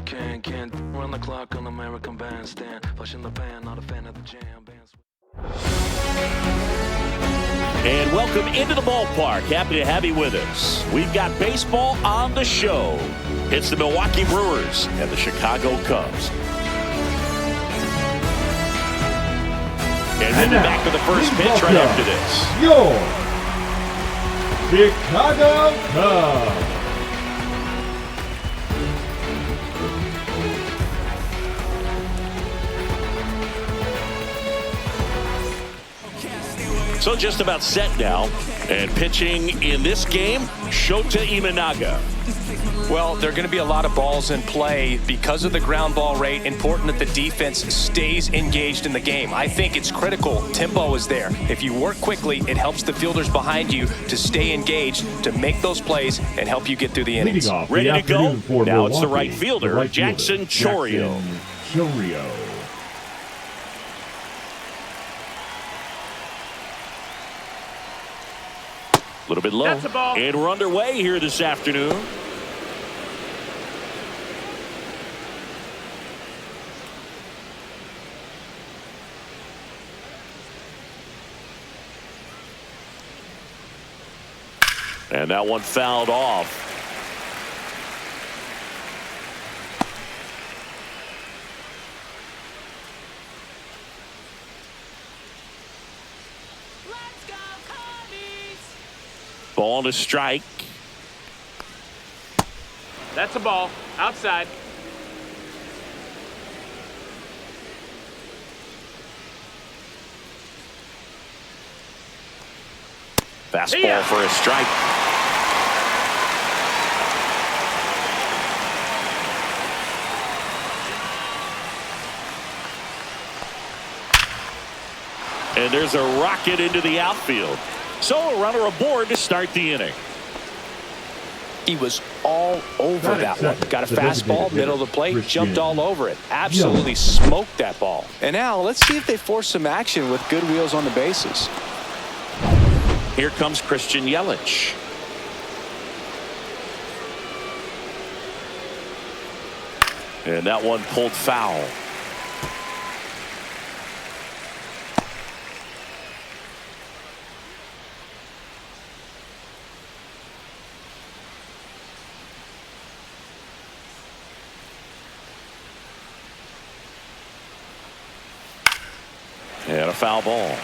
Can't run the clock on American Bandstand. Flushing the pan, not a fan of the jam bands. And welcome into the ballpark. Happy to have you with us. We've got baseball on the show. It's the Milwaukee Brewers and the Chicago Cubs. And we'll be back to the first pitch right after this. Your Chicago Cubs. So just about set now. And pitching in this game, Shota Imanaga. Well, there are going to be a lot of balls in play because of the ground ball rate. Important that the defense stays engaged in the game. I think it's critical. Tempo is there. If you work quickly, it helps the fielders behind you to stay engaged, to make those plays, and help you get through the innings. Ready to go? Now it's the right fielder, Jackson Chourio. A little bit low. That's a ball. And we're underway here this afternoon. And that one fouled off. Ball to strike. That's a ball. Outside. Fastball for a strike. And there's a rocket into the outfield. So a runner aboard to start the inning. He was all over that one. Got a fastball, middle of the plate, jumped all over it. Absolutely smoked that ball. And now let's see if they force some action with good wheels on the bases. Here comes Christian Yelich. And that one pulled foul. And a foul ball.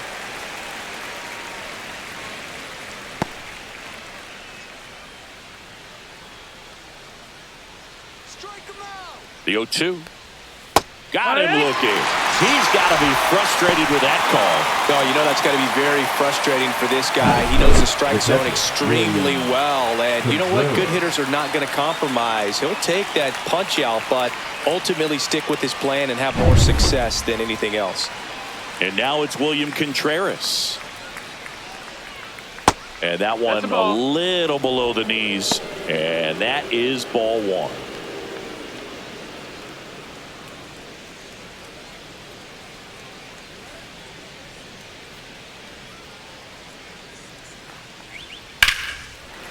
The 0-2. Got him looking. He's got to be frustrated with that call. Oh, you know that's got to be very frustrating for this guy. He knows the strike zone extremely well. And you know what? Good hitters are not going to compromise. He'll take that punch out, but ultimately stick with his plan and have more success than anything else. And now it's William Contreras. And that one a little below the knees. And that is ball one.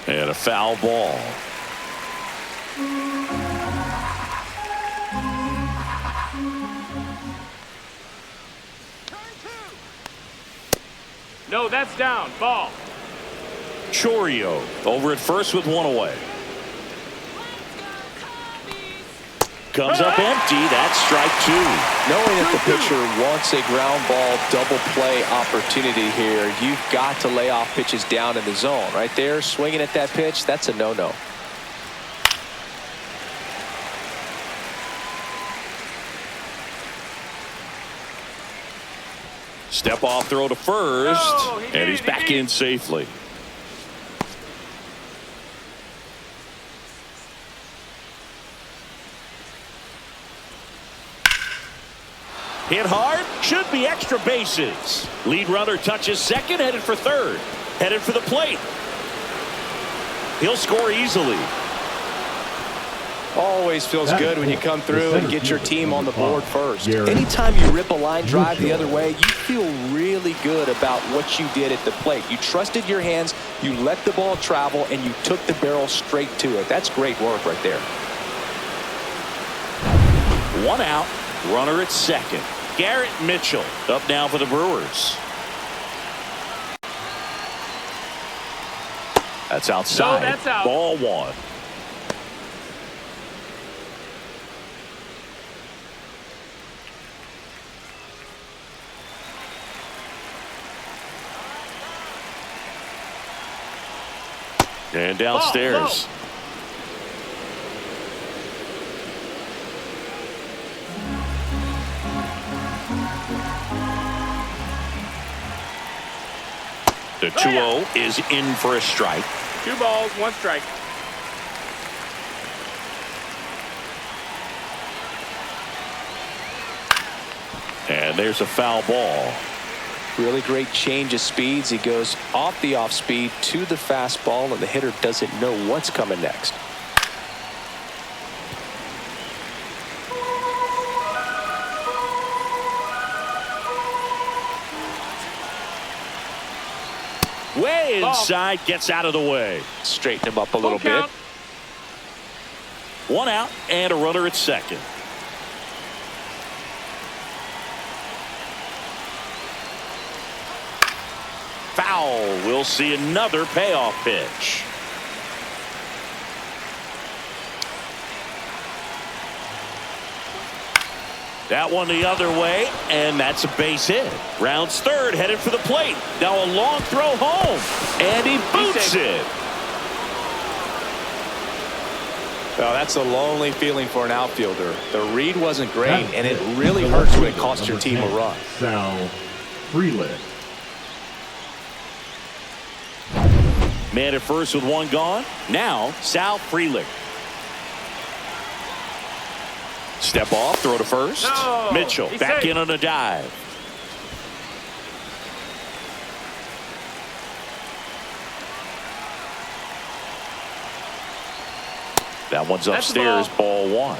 And a foul ball. No, that's down. Ball. Chourio over at first with one away. Comes up empty. That's strike two. Knowing that the pitcher wants a ground ball double play opportunity here, you've got to lay off pitches down in the zone. Right there, swinging at that pitch, that's a no-no. Step off throw to first. And he's back in safely. Hit hard, should be extra bases. Lead runner touches second, headed for third. Headed for the plate. He'll score easily. Always feels good when you come through and get your team on the board first. Anytime you rip a line drive the other way, you feel really good about what you did at the plate. You trusted your hands, you let the ball travel, and you took the barrel straight to it. That's great work right there. One out, runner at second. Garrett Mitchell up now for the Brewers. That's outside. No, that's out. Ball one. And downstairs. The 2-0 is in for a strike. 2 balls, 1 strike. And there's a foul ball. Really great change of speeds. He goes off the off speed to the fastball, and the hitter doesn't know what's coming next. Way inside, gets out of the way. Straighten him up a little bit. One out and a runner at second. Foul. We'll see another payoff pitch. That one the other way, and that's a base hit. Rounds third, headed for the plate. Now a long throw home, and he boots it. Well, that's a lonely feeling for an outfielder. The read wasn't great, and it really hurts when it costs your team a run. Sal Frelick. Man at first with one gone. Now Sal Frelick. Step off, throw to first. No, Mitchell back in on a dive. That one's upstairs, ball one.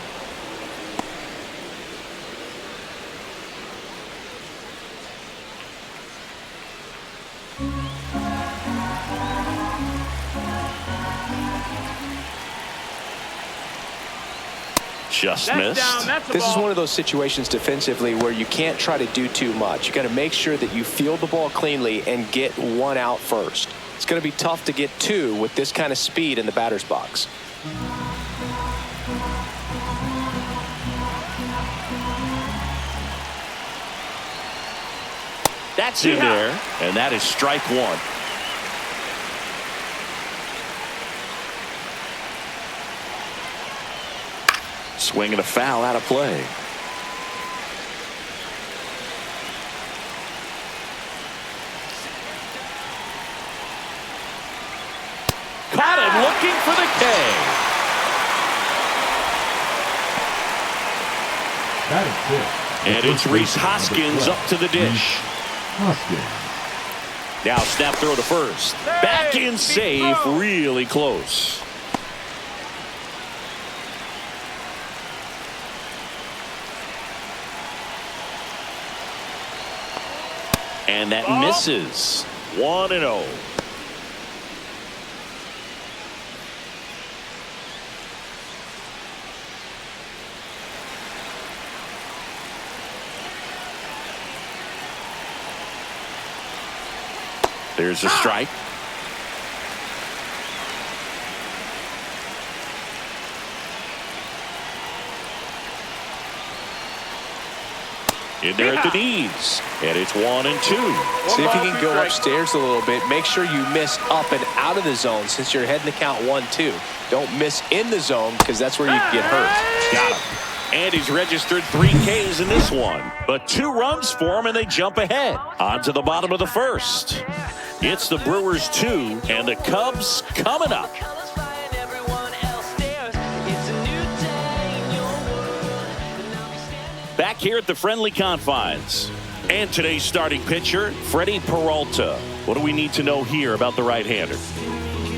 Just missed. This is one of those situations defensively where you can't try to do too much. You got to make sure that you field the ball cleanly and get one out first. It's going to be tough to get two with this kind of speed in the batter's box. That's in there, and that is strike one. Swing and a foul out of play. Caught him looking for the K. That is it. And it's Rhys Hoskins up to the dish. Hoskins. Now snap throw to first. Back in safe, really close. And that misses. 1-0. There's a strike. In there at the knees. And it's 1-2. See if you can go upstairs a little bit. Make sure you miss up and out of the zone since you're heading to count 1-2. Don't miss in the zone because that's where you get hurt. Got him. And he's registered 3 Ks in this one. But 2 runs for him, and they jump ahead. On to the bottom of the first. It's the Brewers 2, and the Cubs coming up. Back here at the friendly confines. And today's starting pitcher, Freddie Peralta. What do we need to know here about the right-hander?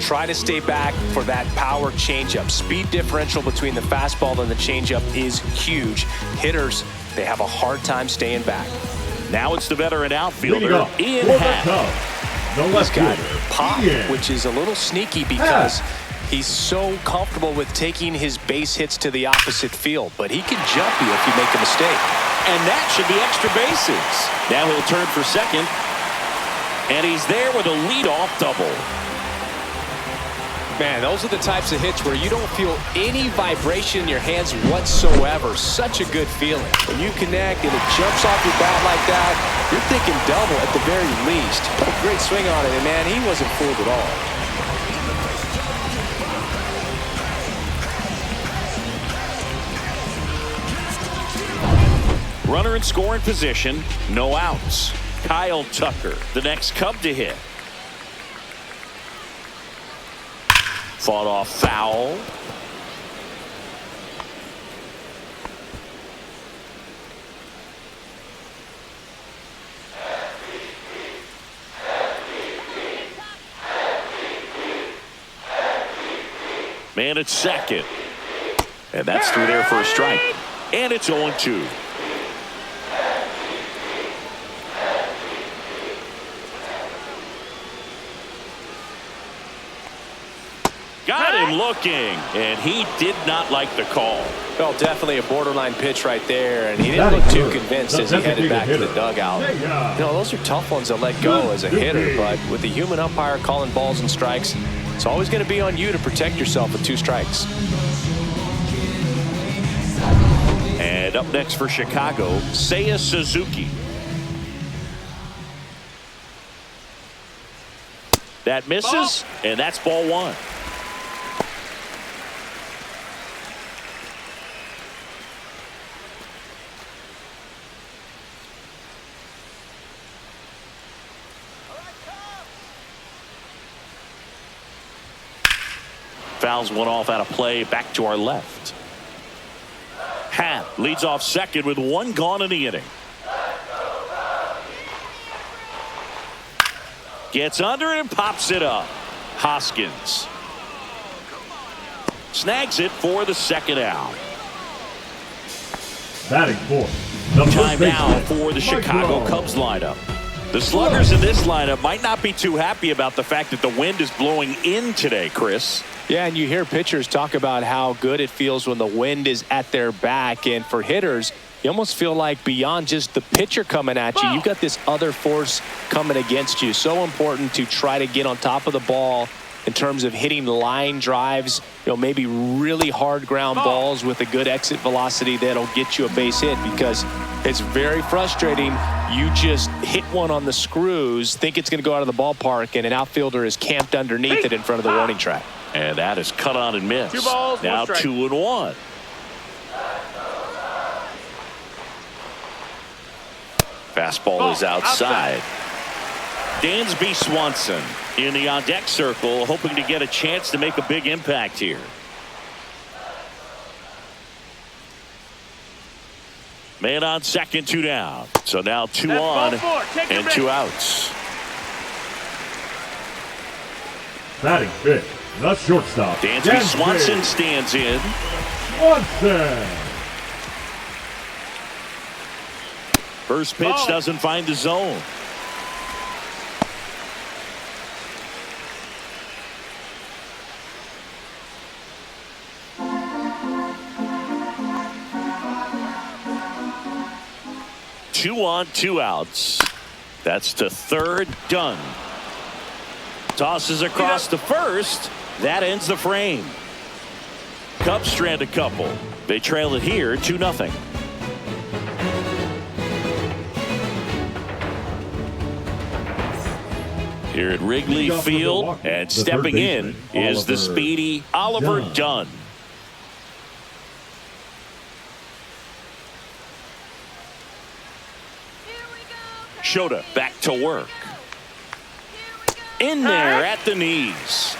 Try to stay back for that power changeup. Speed differential between the fastball and the changeup is huge. Hitters, they have a hard time staying back. Now it's the veteran outfielder, Ian Happ. The left He's got fielder, pop, Ian. which is a little sneaky because He's so comfortable with taking his base hits to the opposite field, but he can jump you if you make a mistake. And that should be extra bases. Now he'll turn for second. And he's there with a leadoff double. Man, those are the types of hits where you don't feel any vibration in your hands whatsoever. Such a good feeling. When you connect and it jumps off your bat like that, you're thinking double at the very least. What a great swing on it, and man, he wasn't fooled at all. Runner in scoring position, no outs. Kyle Tucker, the next Cub to hit. Fought off foul. Man at second. And that's through there for a strike. And it's 0-2. Got him looking, and he did not like the call. Well, definitely a borderline pitch right there, and he didn't look too convinced as he headed back to the dugout. You know, those are tough ones to let go as a hitter, but with the human umpire calling balls and strikes, it's always going to be on you to protect yourself with 2 strikes. And up next for Chicago, Seiya Suzuki. That misses, and that's ball 1. Fouls one off out of play, back to our left. Happ leads off second with 1 gone in the inning. Gets under it and pops it up. Hoskins snags it for the second out. Batting fourth. Time now for the Chicago Cubs lineup. The sluggers in this lineup might not be too happy about the fact that the wind is blowing in today, Chris. Yeah, and you hear pitchers talk about how good it feels when the wind is at their back. And for hitters, you almost feel like beyond just the pitcher coming at you, you've got this other force coming against you. So important to try to get on top of the ball in terms of hitting line drives, you know, maybe really hard ground balls with a good exit velocity that'll get you a base hit, because it's very frustrating. You just hit one on the screws, think it's going to go out of the ballpark, and an outfielder is camped underneath it in front of the warning track. And that is cut on and missed. 2 balls, now 1 strike. 2-1. Fastball is outside. Dansby Swanson in the on-deck circle, hoping to get a chance to make a big impact here. Man on second, 2 down. So now 2 on and 2 outs. Batting fifth, the shortstop. Dansby Swanson stands in. Swanson. First pitch doesn't find the zone. Two on, 2 outs. That's to third, done. Tosses across to first. That ends the frame. Cubs strand a couple. They trail it here 2-0. Here at Wrigley Field, and stepping in is the speedy Oliver Dunn. Shota back to work. In there at the knees.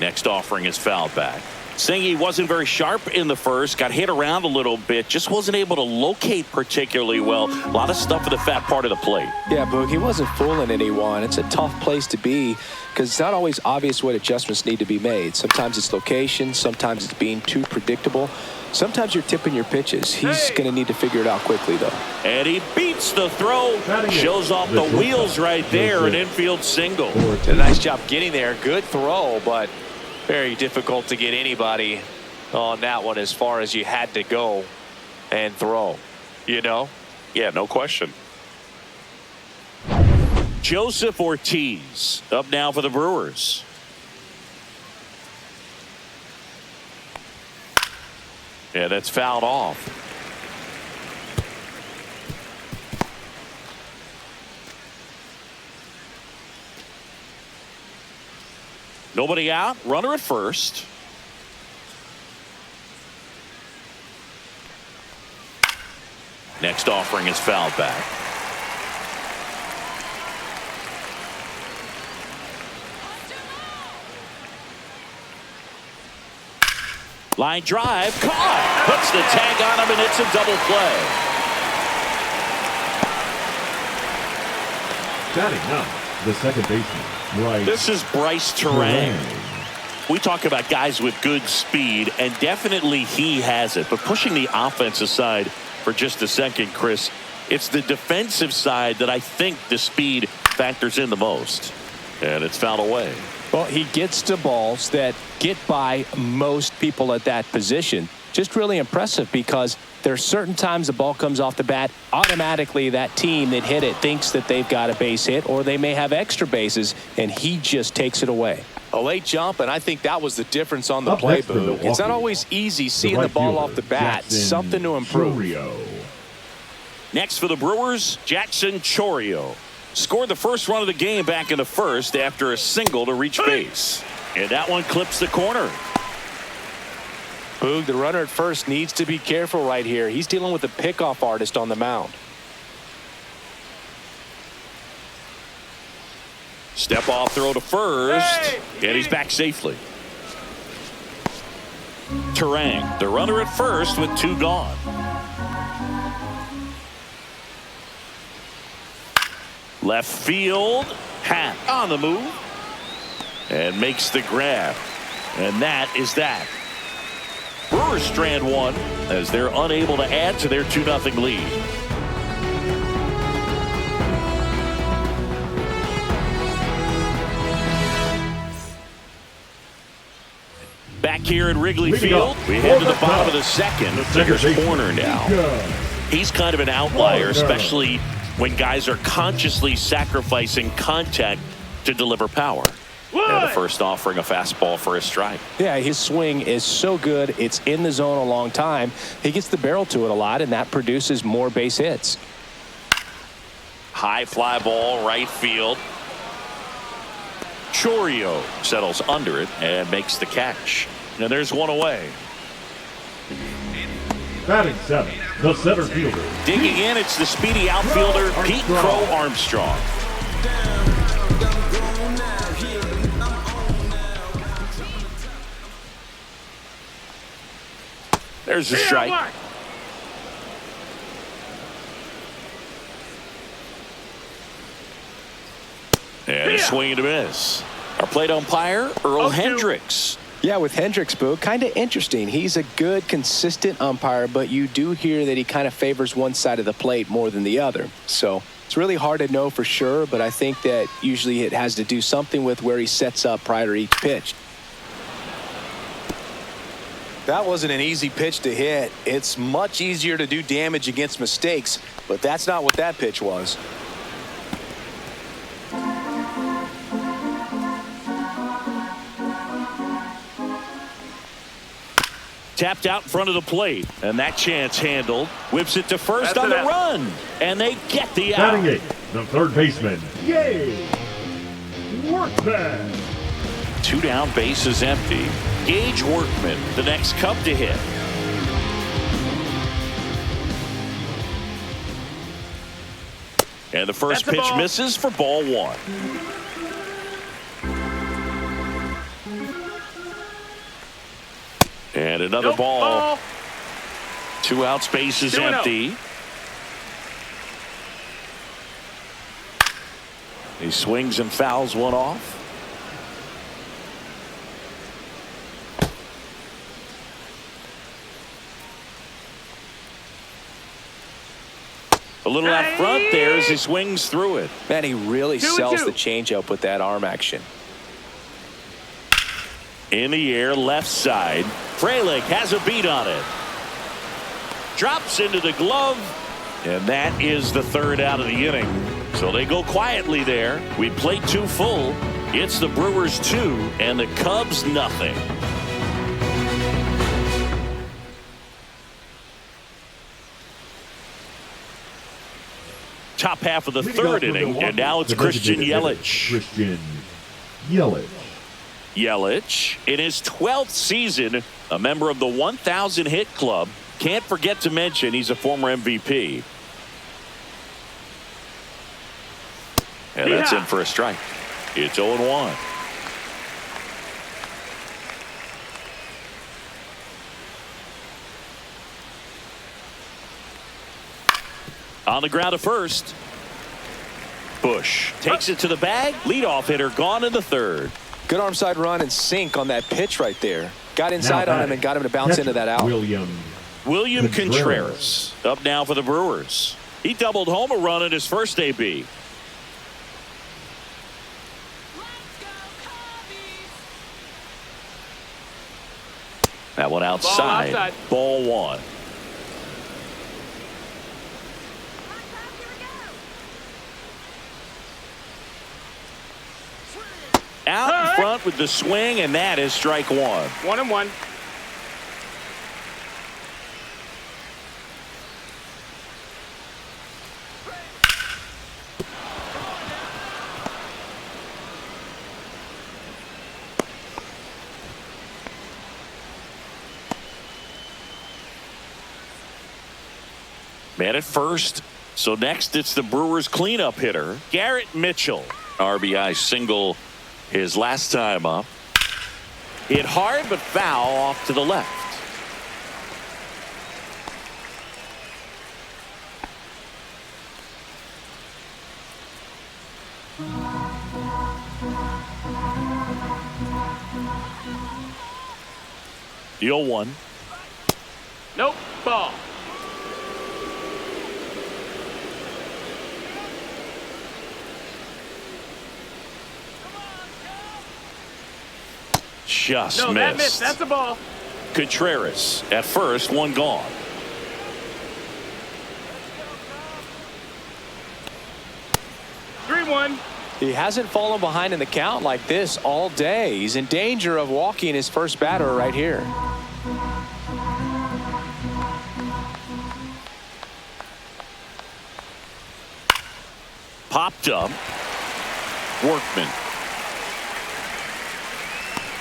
Next offering is fouled back. Saying he wasn't very sharp in the first, got hit around a little bit, just wasn't able to locate particularly well. A lot of stuff in the fat part of the plate. Yeah, Boog, he wasn't fooling anyone. It's a tough place to be because it's not always obvious what adjustments need to be made. Sometimes it's location, sometimes it's being too predictable. Sometimes you're tipping your pitches. He's going to need to figure it out quickly, though. And he beats the throw, shows off the wheels right there, an infield single. Did a nice job getting there. Good throw, but very difficult to get anybody on that one as far as you had to go and throw. You know? Yeah, no question. Joseph Ortiz up now for the Brewers. Yeah, that's fouled off. Nobody out, runner at first. Next offering is fouled back. Line drive, caught. Puts the tag on him, and it's a double play. Batting now, the second baseman, Bryce. This is Bryce Terang. We talk about guys with good speed, and definitely he has it. But pushing the offensive side for just a second, Chris, it's the defensive side that I think the speed factors in the most. And it's fouled away. Well, he gets to balls that get by most people at that position. Just really impressive because there are certain times the ball comes off the bat, automatically that team that hit it thinks that they've got a base hit or they may have extra bases, and he just takes it away. A late jump, and I think that was the difference on the play, Boo. It's not always easy seeing the ball off the bat. Something to improve. Next for the Brewers, Jackson Chourio. Scored the first run of the game back in the first after a single to reach base. And that one clips the corner. Boog, the runner at first needs to be careful right here. He's dealing with a pickoff artist on the mound. Step off throw to first. And he's back safely. Terang, the runner at first with two gone. Left field, Happ on the move and makes the grab, and that is that. Brewers strand one as they're unable to add to their 2-0 lead. Back here at Wrigley Field, we head to the bottom of the second. Digger's corner now. He's kind of an outlier, especially when guys are consciously sacrificing contact to deliver power. And the first offering a fastball for a strike. Yeah, his swing is so good. It's in the zone a long time. He gets the barrel to it a lot, and that produces more base hits. High fly ball, right field. Chourio settles under it and makes the catch. And there's one away. Batting seven, the center fielder. Digging in, it's the speedy outfielder, Pete Crow Armstrong. There's a strike. And a swing and a miss. Our plate umpire, Earl Hendricks. Yeah, with Hendricks, Boo, kind of interesting. He's a good, consistent umpire, but you do hear that he kind of favors one side of the plate more than the other. So it's really hard to know for sure, but I think that usually it has to do something with where he sets up prior to each pitch. That wasn't an easy pitch to hit. It's much easier to do damage against mistakes, but that's not what that pitch was. Tapped out in front of the plate, and that chance handled. Whips it to first on the run, and they get the out. Batting eighth, the third baseman, Gage Workman. 2 down, bases empty. Gage Workman, the next Cub to hit. And the first pitch misses for ball one. And another ball. 2 out, space is empty. He swings and fouls one off. A little out front there as he swings through it. Man, he really sells the changeup with that arm action. In the air, left side. Frelick has a beat on it. Drops into the glove. And that is the 3rd out of the inning. So they go quietly there. We played 2 full. It's the Brewers 2 and the Cubs nothing. Top half of the 3rd inning, and now it's Christian Yelich. Yelich, in his 12th season, a member of the 1,000 hit club. Can't forget to mention he's a former MVP. And that's in for a strike. It's 0-1. On the ground at first. Bush takes it to the bag. Leadoff hitter gone in the 3rd. Good arm side run and sink on that pitch right there. Got inside on him and got him to bounce into that out. William Contreras up now for the Brewers. He doubled home a run in his first AB. That one outside. Ball 1. Out in front with the swing, and that is strike 1. 1-1. Man at first. So next it's the Brewers cleanup hitter, Garrett Mitchell. RBI single his last time up. Hit hard but foul off to the left. The 0-1. Nope. Ball. Just no, missed. That missed. That's a ball. Contreras at first, one gone. He hasn't fallen behind in the count like this all day. He's in danger of walking his first batter right here. Popped up. Workman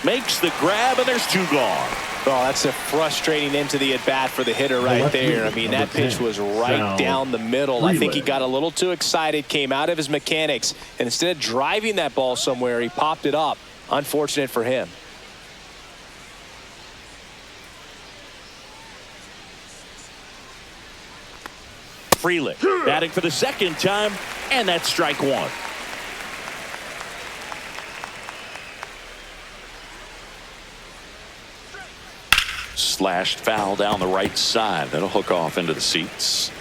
makes the grab, and there's 2 gone. Oh, that's a frustrating end to the at-bat for the hitter right there. I mean, that pitch was right down the middle. I think he got a little too excited, came out of his mechanics, and instead of driving that ball somewhere, he popped it up. Unfortunate for him. Frelick batting for the second time, and that's strike 1. Slashed foul down the right side. That'll hook off into the seats.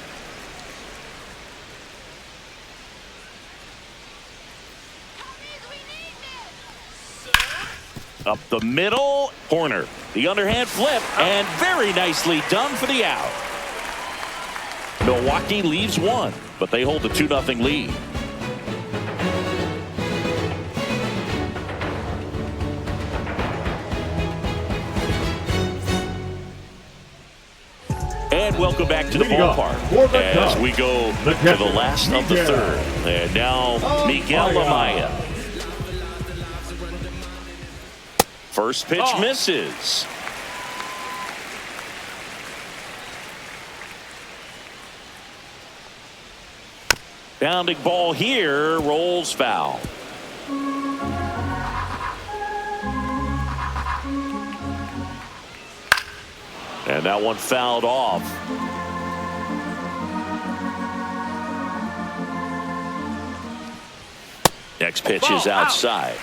Up the middle. Horner. The underhand flip. And very nicely done for the out. Milwaukee leaves 1, but they hold the 2-0 lead. And welcome back to the ballpark as we go to the last of the 3rd. And now Miguel Amaya. First pitch misses. Bounding ball here, rolls foul. And that one fouled off. Next pitch is outside.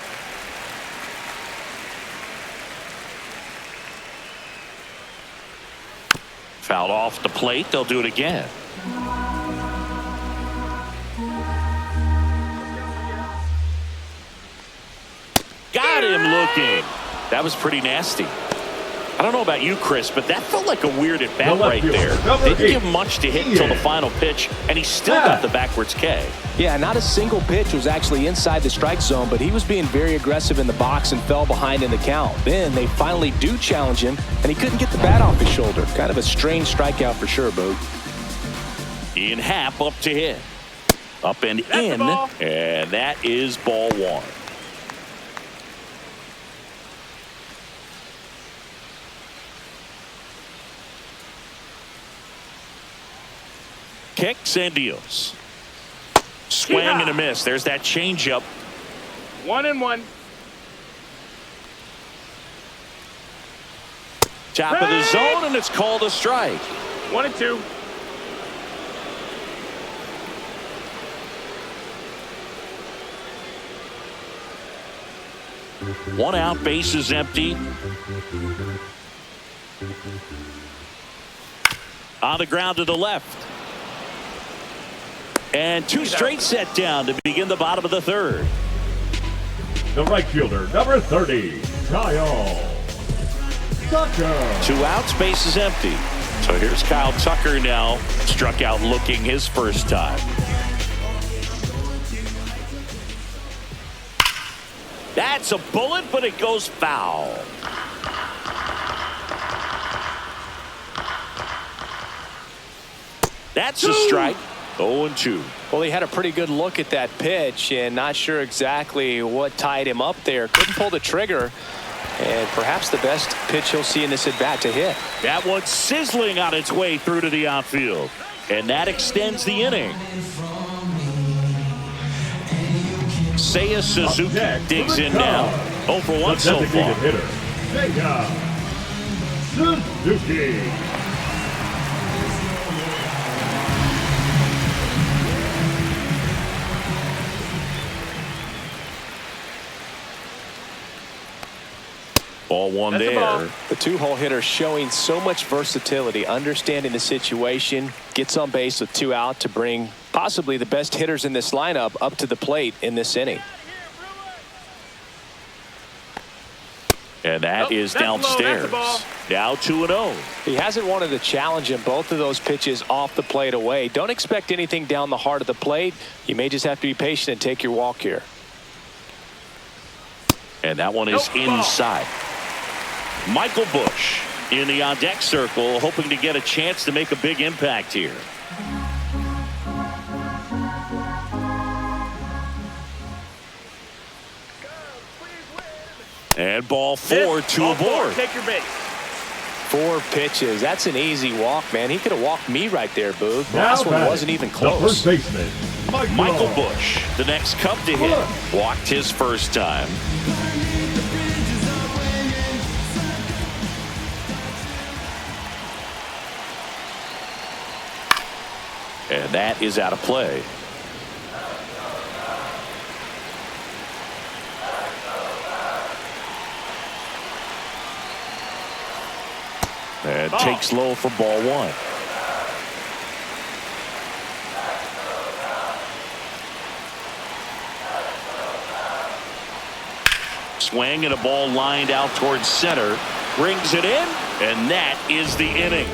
Fouled off the plate. They'll do it again. Got him looking. That was pretty nasty. I don't know about you, Chris, but that felt like a weird at bat right there. Didn't give much to hit until the final pitch, and he still got the backwards K. Yeah, not a single pitch was actually inside the strike zone, but he was being very aggressive in the box and fell behind in the count. Then they finally do challenge him, and he couldn't get the bat off his shoulder. Kind of a strange strikeout for sure, Boog. Ian Happ up to hit. Up and in, and that is ball one. Kicks and deals. Swing and a miss. There's that changeup. 1-1. Top of the zone, and it's called a strike. 1-2. One out, base is empty. On the ground to the left. And two straight set down to begin the bottom of the third. The right fielder, number 30, Kyle Tucker. 2 outs, base is empty. So here's Kyle Tucker now. Struck out looking his first time. That's a bullet, but it goes foul. That's a strike. 0-2. Well, he had a pretty good look at that pitch and not sure exactly what tied him up there. Couldn't pull the trigger, and perhaps the best pitch he'll see in this at bat to hit. That one's sizzling on its way through to the outfield, and that extends the inning. Seiya Suzuki digs in now. 0 for 1 so far. Hitter, Seiya Suzuki. Ball one there. The two-hole hitter showing so much versatility, understanding the situation, gets on base with 2 out to bring possibly the best hitters in this lineup up to the plate in this inning. And that is downstairs. Now 2-0. He hasn't wanted to challenge him both of those pitches off the plate away. Don't expect anything down the heart of the plate. You may just have to be patient and take your walk here. And that one is inside. Michael Busch in the on-deck circle, hoping to get a chance to make a big impact here. And ball 4 to aboard. Take your base. 4 pitches. That's an easy walk, man. He could have walked me right there, Boog. The last one wasn't even close. The first baseman, Michael Busch, the next Cub to hit, walked his first time. And that is out of play. And takes low for ball 1. Swing and a ball lined out towards center. Brings it in, and that is the inning.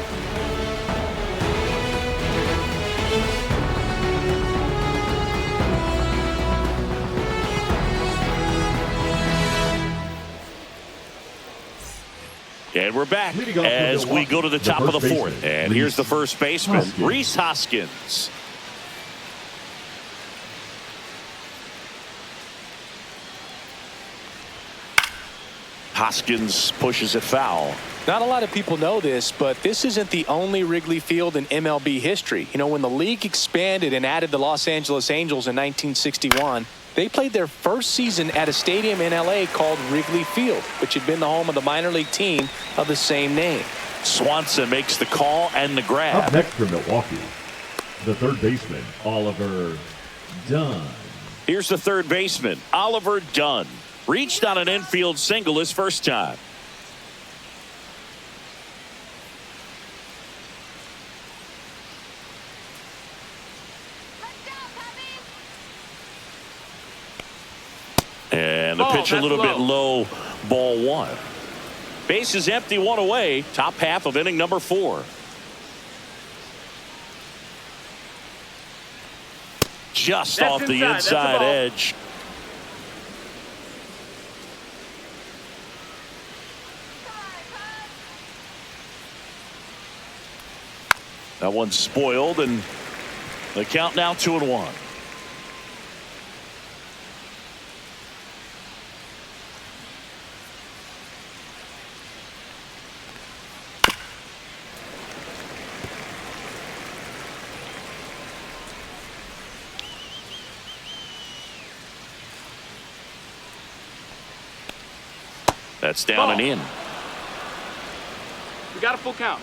And we're back as we go to the top of the 4th. And here's the first baseman, Rhys Hoskins. Hoskins pushes it foul. Not a lot of people know this, but this isn't the only Wrigley Field in MLB history. You know, when the league expanded and added the Los Angeles Angels in 1961, They played their first season at a stadium in L.A. called Wrigley Field, which had been the home of the minor league team of the same name. Swanson makes the call and the grab. Up next for Milwaukee, the third baseman, Oliver Dunn. Here's the third baseman, Oliver Dunn. Reached on an infield single his first time. And the pitch a little bit low, ball one. Base is empty, one away. Top half of inning number 4. Just That's off the inside. inside edge. That one's spoiled, and the count now 2-1. That's down and in. We got a full count.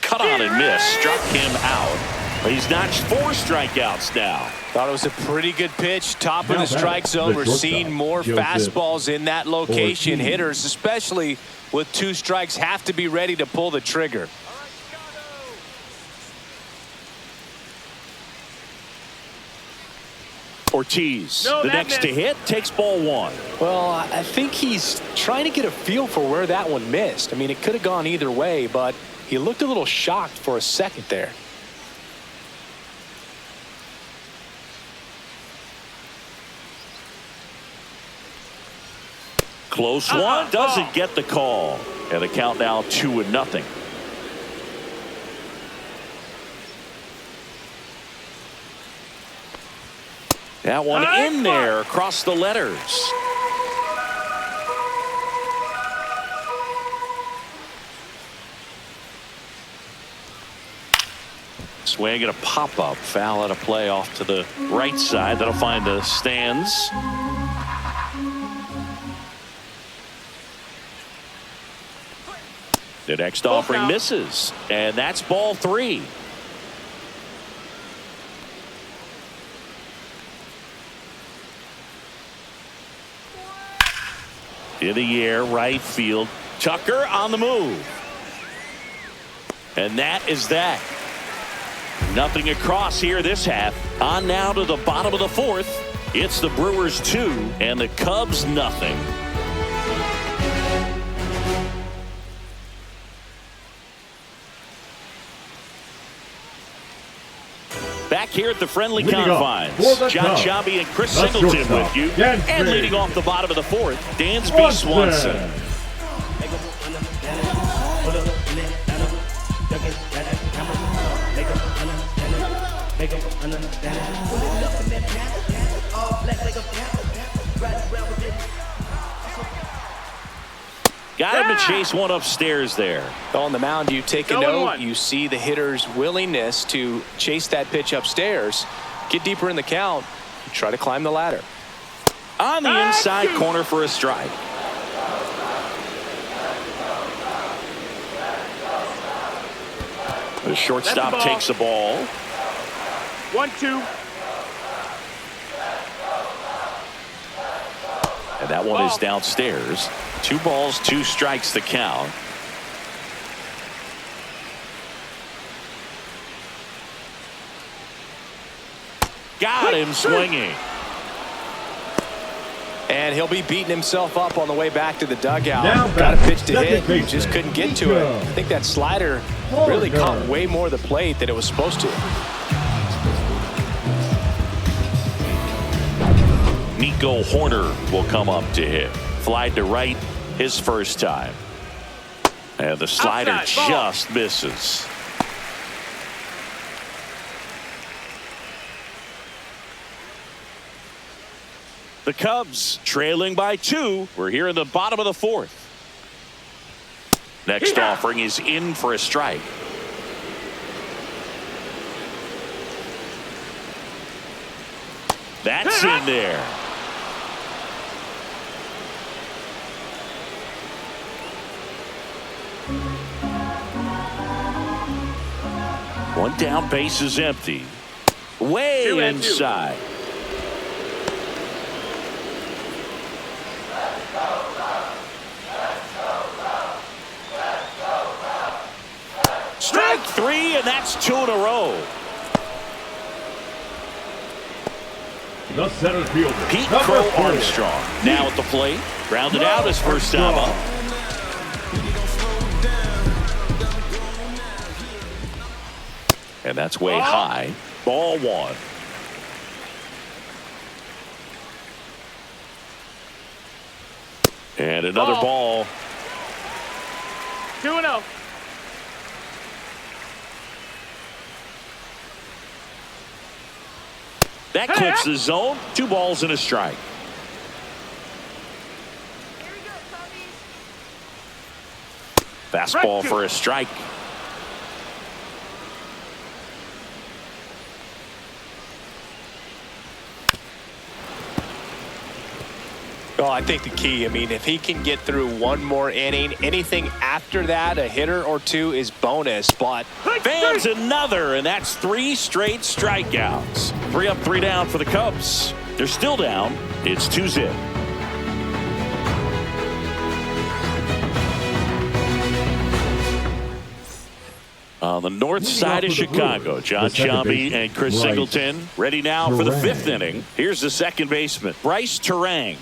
Cut on and miss. Struck him out. He's notched 4 strikeouts now. Thought it was a pretty good pitch. Top of the Now strike zone. the We're shortstop, seeing more Joseph fastballs in that location. Ortiz. Hitters, especially with 2 strikes, have to be ready to pull the trigger. Ortiz, No, the that next to missed. hit, takes ball 1. Well, I think he's trying to get a feel for where that one missed. I mean, it could have gone either way, but he looked a little shocked for a second there. Close one, doesn't get the call. And the count now 2-0. That one in there across the letters. Swing and a pop-up. Foul out of play off to the right side. That'll find the stands. The next offering misses. And that's ball 3. In the air, right field. Tucker on the move. And that is that. Nothing across here this half. On now to the bottom of the 4th. It's the Brewers 2 and the Cubs nothing. Back here at the friendly Leading confines, off for the John Cubs, Sciambi and Chris the Singleton shortstop, with you. Dansby. And leading off the bottom of the 4th, Dansby Swanson. Got him to chase one upstairs there. On the mound, you take a Go note. 1-1. You see the hitter's willingness to chase that pitch upstairs, get deeper in the count, try to climb the ladder. On the inside corner for a strike. The shortstop That's the ball. takes the ball. 1-2. And that one is downstairs. 2 balls, 2 strikes the count. Got him swinging. And he'll be beating himself up on the way back to the dugout. Now Got a back, pitch to second hit, baseman, just couldn't get to it. Nico. I think that slider really caught way more of the plate than it was supposed to. Nico Horner will come up to hit. Fly to right his first time. And the slider Outside, ball. just misses. The Cubs trailing by 2. We're here in the bottom of the 4th. Next offering is in for a strike. That's in there. One down, base is empty. Way inside. Strike three, and that's 2 in a row. The center fielder, Pete number Crow 4. Armstrong now at the plate. Grounded out his first time up. And that's way high. Ball 1. And another ball. 2-0. That clips the zone. 2 balls and a strike. Fastball for a strike. Well, I think the key, if he can get through one more inning, anything after that, a hitter or 2 is bonus. But Fans another, and that's 3 straight strikeouts. 3 up, 3 down for the Cubs. They're still down. It's 2-0. On the north side of Chicago, John Sciambi and Chris Singleton ready now for the 5th inning. Here's the second baseman, Bryce Terang.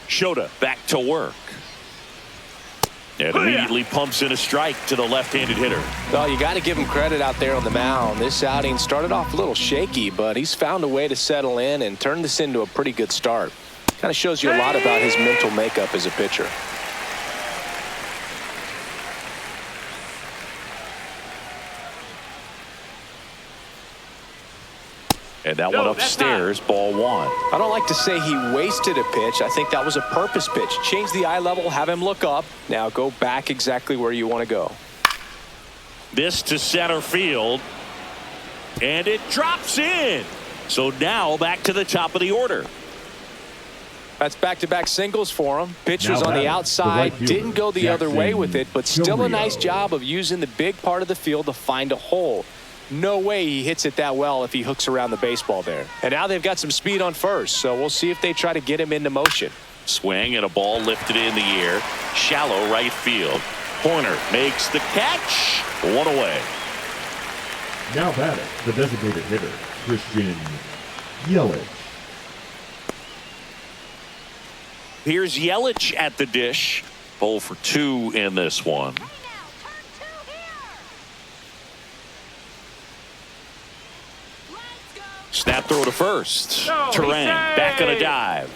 Shota back to work. And immediately pumps in a strike to the left-handed hitter. well, you got to give him credit out there on the mound. This outing started off a little shaky, but he's found a way to settle in and turn this into a pretty good start. Kind of shows you a lot about his mental makeup as a pitcher. And that one upstairs, ball 1. I don't like to say he wasted a pitch. I think that was a purpose pitch. Change the eye level, have him look up. Now go back exactly where you want to go. This to center field. And it drops in. So now back to the top of the order. That's back-to-back singles for him. Pitchers Now on the batting, outside the right fielder, didn't go the other way Jackson with it, but still a Del nice Rio. job of using the big part of the field to find a hole. No way he hits it that well if he hooks around the baseball there. And now they've got some speed on first, so we'll see if they try to get him into motion. Swing and a ball lifted in the air. Shallow right field. Horner makes the catch. 1 away. Now batting, the designated hitter, Christian Yelich. Here's Yelich at the dish. 0 for 2 in this one. Snap throw to first. No, Terang back on a dive.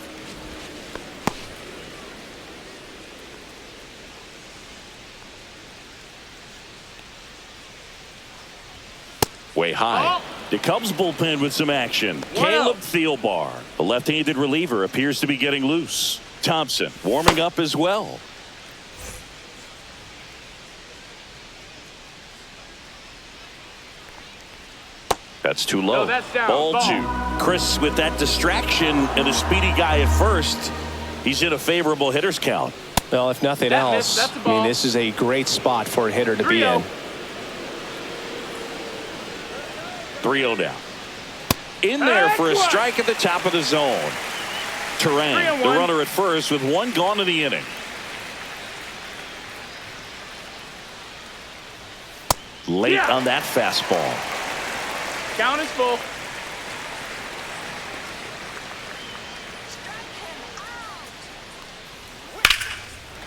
Way high. The Cubs bullpen with some action. Caleb Thielbar, the left-handed reliever, appears to be getting loose. Thompson warming up as well. That's too low. No, that's down. Ball Ball. 2. Chris with that distraction and a speedy guy at first. He's in a favorable hitter's count. Well, if nothing else, that's a ball. this is a great spot for a hitter to be 3-0. in. 3-0 down. In there for a strike at the top of the zone. Terang, the 3-1. runner at first with 1 gone in the inning. Late on that fastball. Count is full.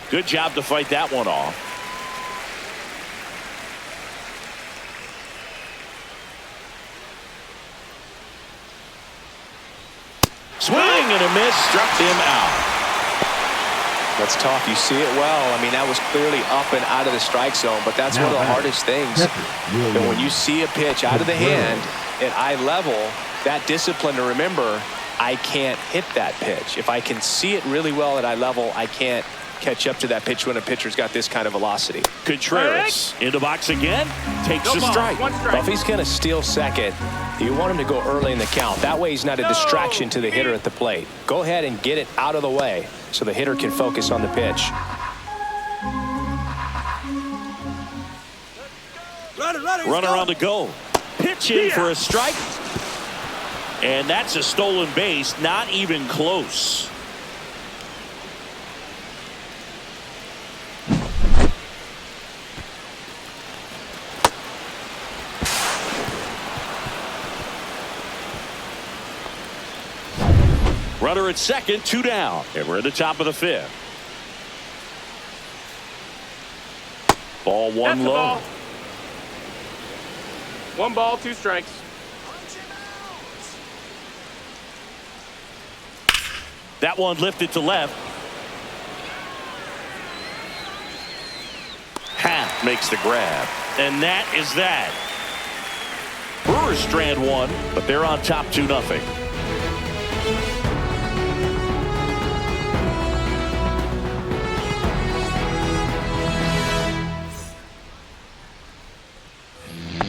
Good job to fight that one off. Swing and a miss, struck him out. That's tough. You see it well. That was clearly up and out of the strike zone, but that's Now one of the batting, hardest things. catcher, And when you see a pitch out of the hand at eye level, that discipline to remember, I can't hit that pitch. If I can see it really well at eye level, I can't catch up to that pitch when a pitcher's got this kind of velocity. Contreras in the box again. Takes No a ball, strike. one strike. Well, if he's going to steal second, you want him to go early in the count. That way he's not a distraction to the hitter at the plate. Go ahead and get it out of the way so the hitter can focus on the pitch. Runner on the go. Pitching for a strike. And that's a stolen base. Not even close. Runner at second, 2 down. And we're at the top of the 5th. Ball 1 That's the low. ball. 1 ball, 2 strikes. That one lifted to left. Half makes the grab. And that is that. Brewers strand 1, but they're on top 2-0.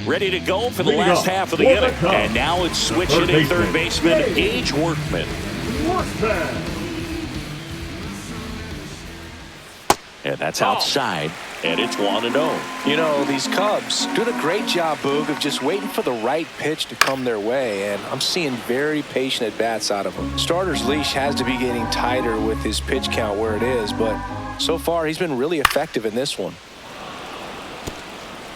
Ready to go for the last half of the inning. And now it's switch hitting third baseman Gage Workman. And that's outside, and it's 1-0. You know, these Cubs doing a great job, Boog, of just waiting for the right pitch to come their way, and I'm seeing very patient at-bats out of them. Starter's leash has to be getting tighter with his pitch count where it is, but so far he's been really effective in this one.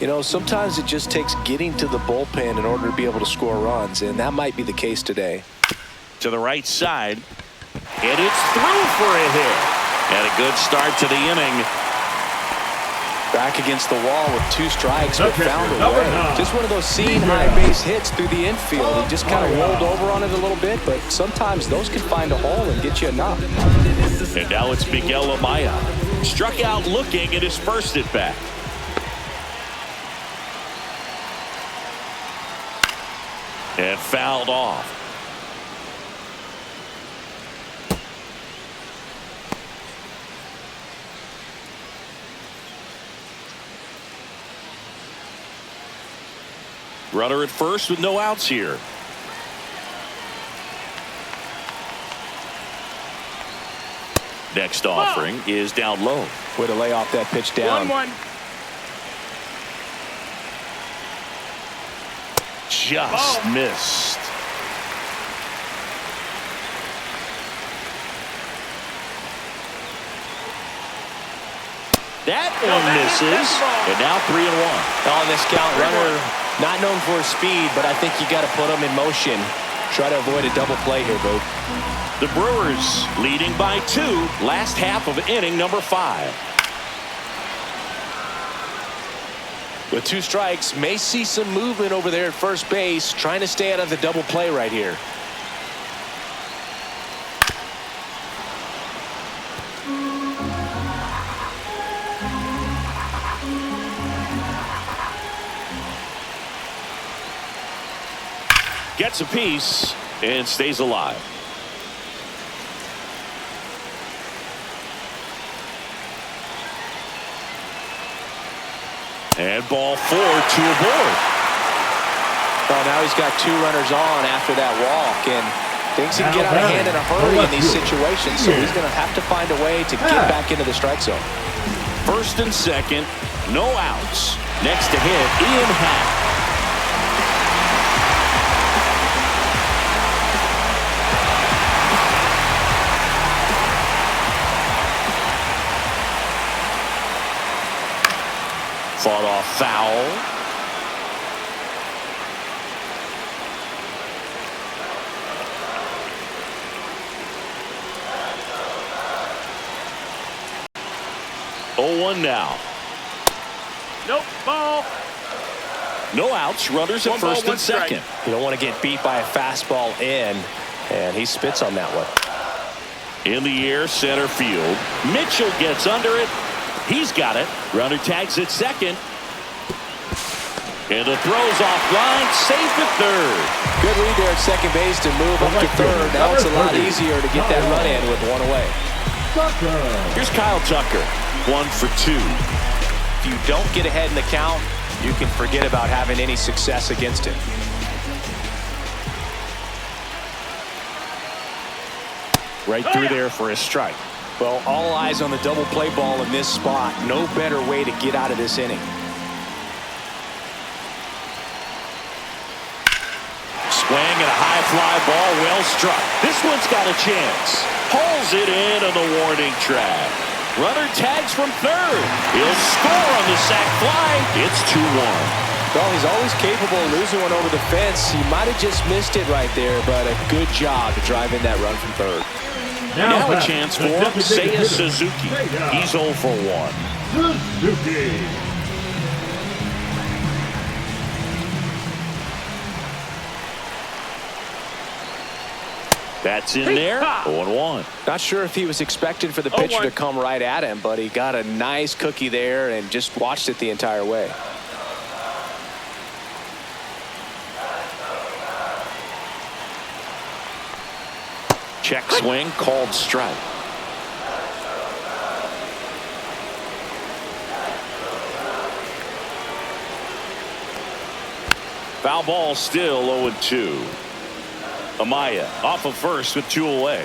You know, sometimes it just takes getting to the bullpen in order to be able to score runs, and that might be the case today. To the right side, and it's through for a hit. And a good start to the inning. Back against the wall with 2 strikes, but found a way. Just one of those seeing high base hits through the infield. He just kind of rolled over on it a little bit, but sometimes those can find a hole and get you enough. And now it's Miguel Amaya. Struck out looking at his first at bat. And fouled off. Runner at first with no outs here. Next offering is down low. Way to lay off that pitch down. 1-1. Just missed. That one misses. And now 3-1. On this count, runner not known for his speed, but I think you got to put him in motion. Try to avoid a double play here, Bo. The Brewers leading by 2. Last half of inning number 5. With 2 strikes, may see some movement over there at first base, trying to stay out of the double play right here. Gets a piece and stays alive. And ball 4, 2 aboard. Well, now he's got 2 runners on after that walk, and things can get out of hand in a hurry in these situations, so he's going to have to find a way to get back into the strike zone. First and second, no outs. Next to hit, Ian Happ. Fought off foul. Oh, 1 now. Nope, ball. No outs, runners at 1 ball, first 1 and strike. second. You don't want to get beat by a fastball in, and he spits on that one. In the air, center field. Mitchell gets under it. He's got it. Runner tags at second. And the throw's offline, safe at third. Good read there at second base to move up to third. Now it's a lot easier to get that run in with 1 away. Tucker. Here's Kyle Tucker, 1 for 2. If you don't get ahead in the count, you can forget about having any success against him. Right through there for a strike. Well, all eyes on the double play ball in this spot. No better way to get out of this inning. Swing and a high fly ball, well struck. This one's got a chance. Pulls it in on the warning track. Runner tags from third. He'll score on the sac fly. It's 2-1. Well, he's always capable of losing one over the fence. He might have just missed it right there, but a good job to drive in that run from third. Now a chance for Seiya Suzuki. He's 0 for 1. Suzuki. That's in there. 0-1. Not sure if he was expecting for the pitcher to come right at him, but he got a nice cookie there and just watched it the entire way. Check swing, called strike. Foul ball, still 0-2. Amaya off of first with 2 away.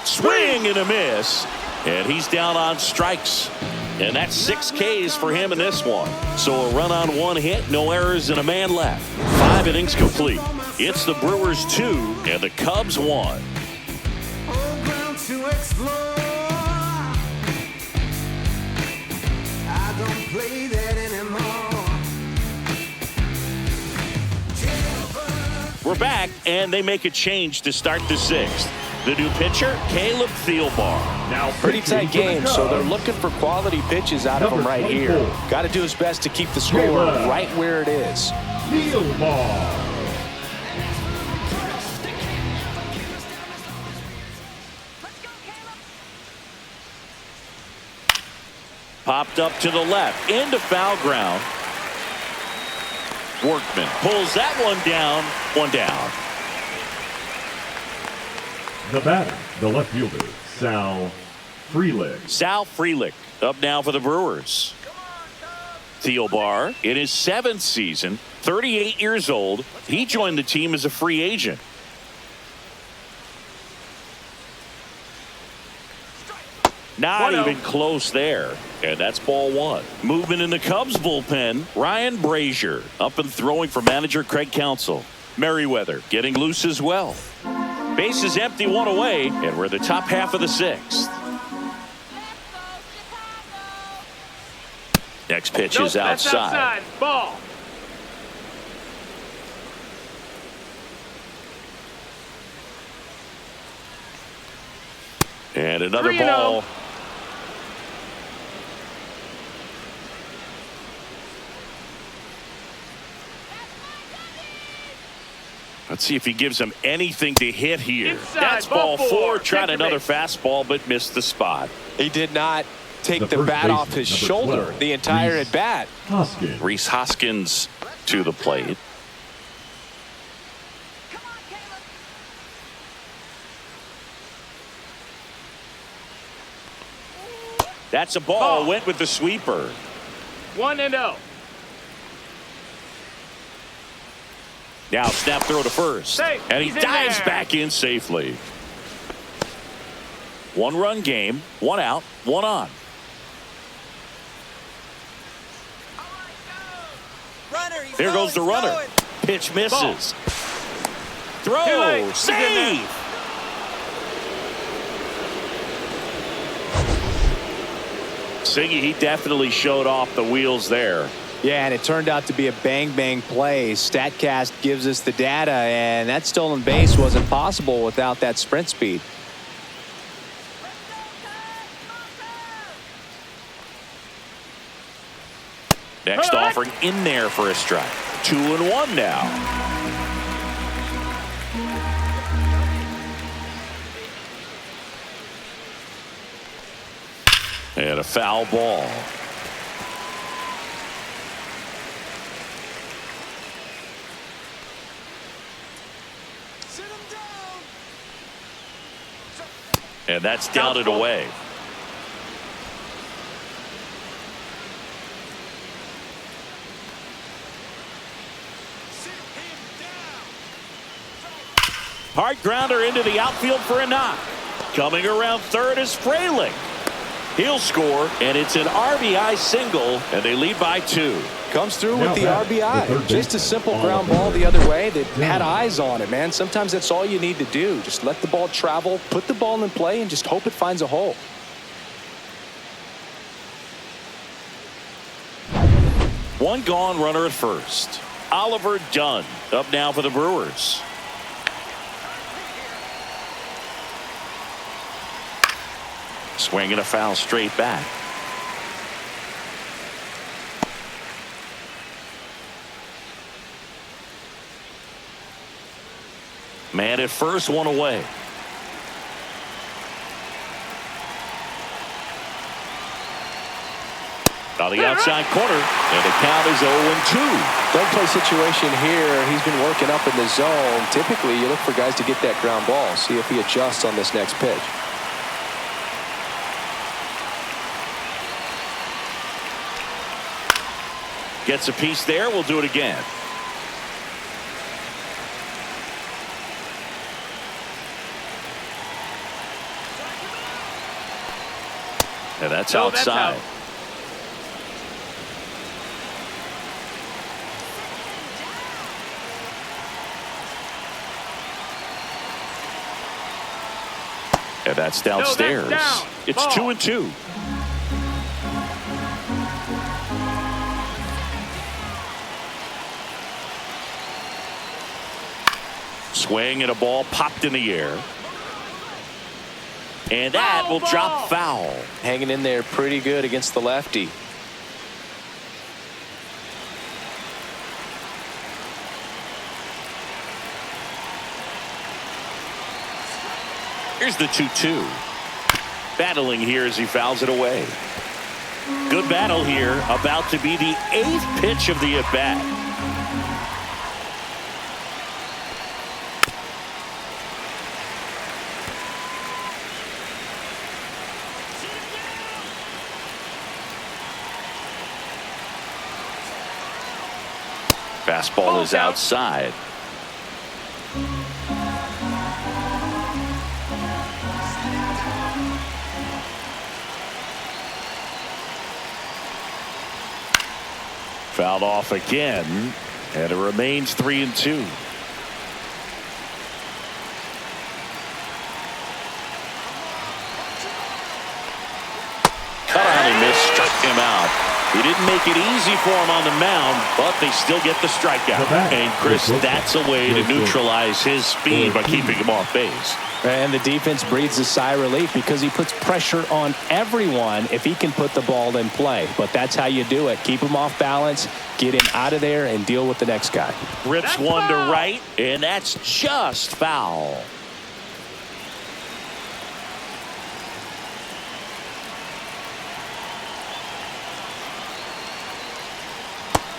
Swing and a miss. And he's down on strikes. And that's 6 Ks for him in this one. So a run on 1 hit, no errors, and a man left. 5 innings complete. It's the Brewers 2 and the Cubs 1. We're back, and they make a change to start the 6th. The new pitcher, Caleb Thielbar. Now Pretty tight game, so they're looking for quality pitches out of him right here. Got to do his best to keep the score right where it is. Thielbar. Popped up to the left, into foul ground. Workman pulls that one down, 1 down. The batter, the left fielder, Sal Frelick. Sal Frelick up now for the Brewers. Thielbar in his 7th season, 38 years old. He joined the team as a free agent. Not even close there. And that's ball 1. Movement in the Cubs bullpen. Ryan Brazier up and throwing for manager Craig Counsell. Merriweather getting loose as well. Bases empty, 1 away, and we're the top half of the 6th. Next pitch is outside. That's outside. Ball. And another 3-0. ball. Let's see if he gives him anything to hit here. Inside, That's ball 4. Tried Check the another base. fastball, but missed the spot. He did not take The the first bat baseman, off his number shoulder 12, the entire Reese at bat. Hoskins. Reese Hoskins to the plate. That's a ball. Went with the sweeper. 1-0. Now snap throw to first. Safe. And he He's in dives there. back in safely. 1-run game. 1 out. 1 on. There goes the runner. Pitch misses. Throw. Too late. He's in there. Save. Siggy, he definitely showed off the wheels there. Yeah, and it turned out to be a bang-bang play. StatCast gives us the data, and that stolen base wasn't possible without that sprint speed. Next offering in there for a strike. 2-1 now. And a foul ball. And that's down and away. Hard grounder into the outfield for a knock. Coming around third is Frelick. He'll score, and it's an RBI single, and they lead by 2. Comes through with the RBI. Just a simple ground ball the other way that had eyes on it, man. Sometimes that's all you need to do. Just let the ball travel, put the ball in play, and just hope it finds a hole. One gone, runner at first. Oliver Dunn up now for the Brewers. Swinging a foul straight back. Man at first, one away. On the outside corner, and the count is 0-2. Don't play situation here. He's been working up in the zone. Typically, you look for guys to get that ground ball. See if he adjusts on this next pitch. Gets a piece there. We'll do it again. And that's outside. And that's downstairs. Down. It's Ball. 2-2. Swing and a ball popped in the air. And that will drop foul. Hanging in there pretty good against the lefty. Here's the 2-2. Battling here as he fouls it away. Good battle here. About to be the 8th pitch of the at-bat. Fastball is outside. Fouled off again, and it remains 3-2. Cut on and missed, struck him out. He didn't make it easy for him on the mound, but they still get the strikeout. And Chris, that's a way to neutralize his speed by keeping him off base. And the defense breathes a sigh of relief because he puts pressure on everyone if he can put the ball in play. But that's how you do it. Keep him off balance, get him out of there, and deal with the next guy. Rips one to right, and that's just foul.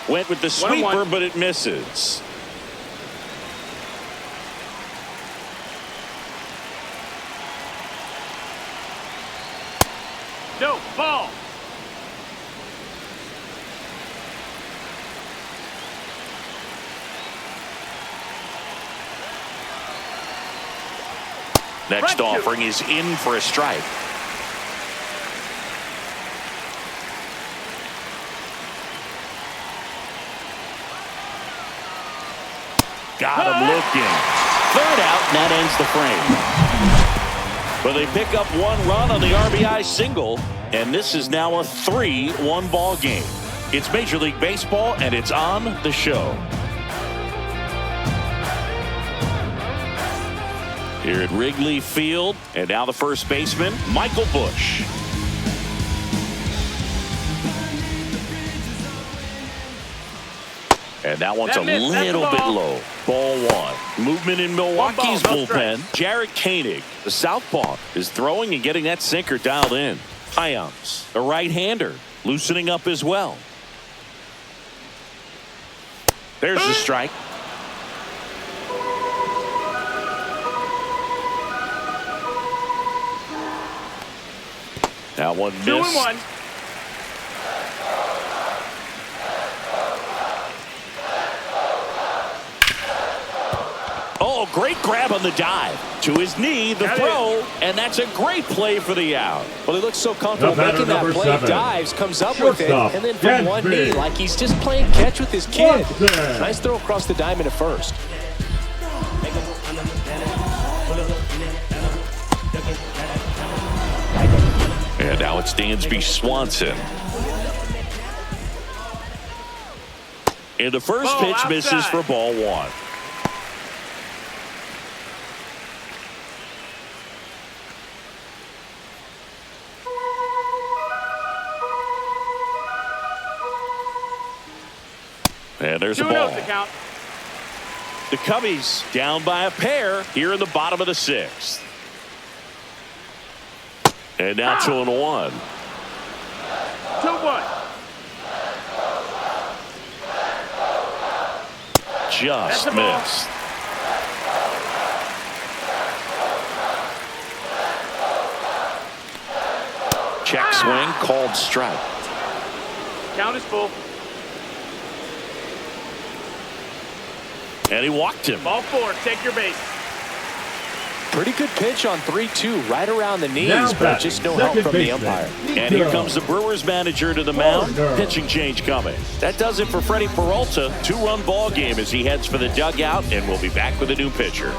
Went with the sweeper, but it misses. No, ball. Next offering is in for a strike. Got him looking. Third out, and that ends the frame. But they pick up one run on the RBI single, and this is now a 3-1 ball game. It's Major League Baseball, and it's on the show. Here at Wrigley Field, and now the first baseman, Michael Busch. And that one's a little bit low. Ball one. Movement in Milwaukee's bullpen. Jarred Koenig, the southpaw, is throwing and getting that sinker dialed in. Hyams, the right-hander, loosening up as well. There's the strike. That one 2-1. missed. Oh, great grab on the dive. To his knee, the throw, and that's a great play for the out. Well, he looks so comfortable making that play. 7. Dives, comes up with it, Shortstop, and then from one knee, like he's just playing catch with his kid. Nice throw across the diamond at first. And now it's Dansby Swanson. And the first pitch misses for ball 1. And there's a ball. The Cubbies down by a pair here in the bottom of the 6th. And now 2-1. 2-1. Just missed. Check swing, called strike. Count is full. And he walked him. Ball 4, take your base. Pretty good pitch on 3-2, right around the knees, but just no help from the umpire. And here comes the Brewers manager to the mound. Pitching change coming. That does it for Freddie Peralta. 2-run ball game as he heads for the dugout, and we'll be back with a new pitcher.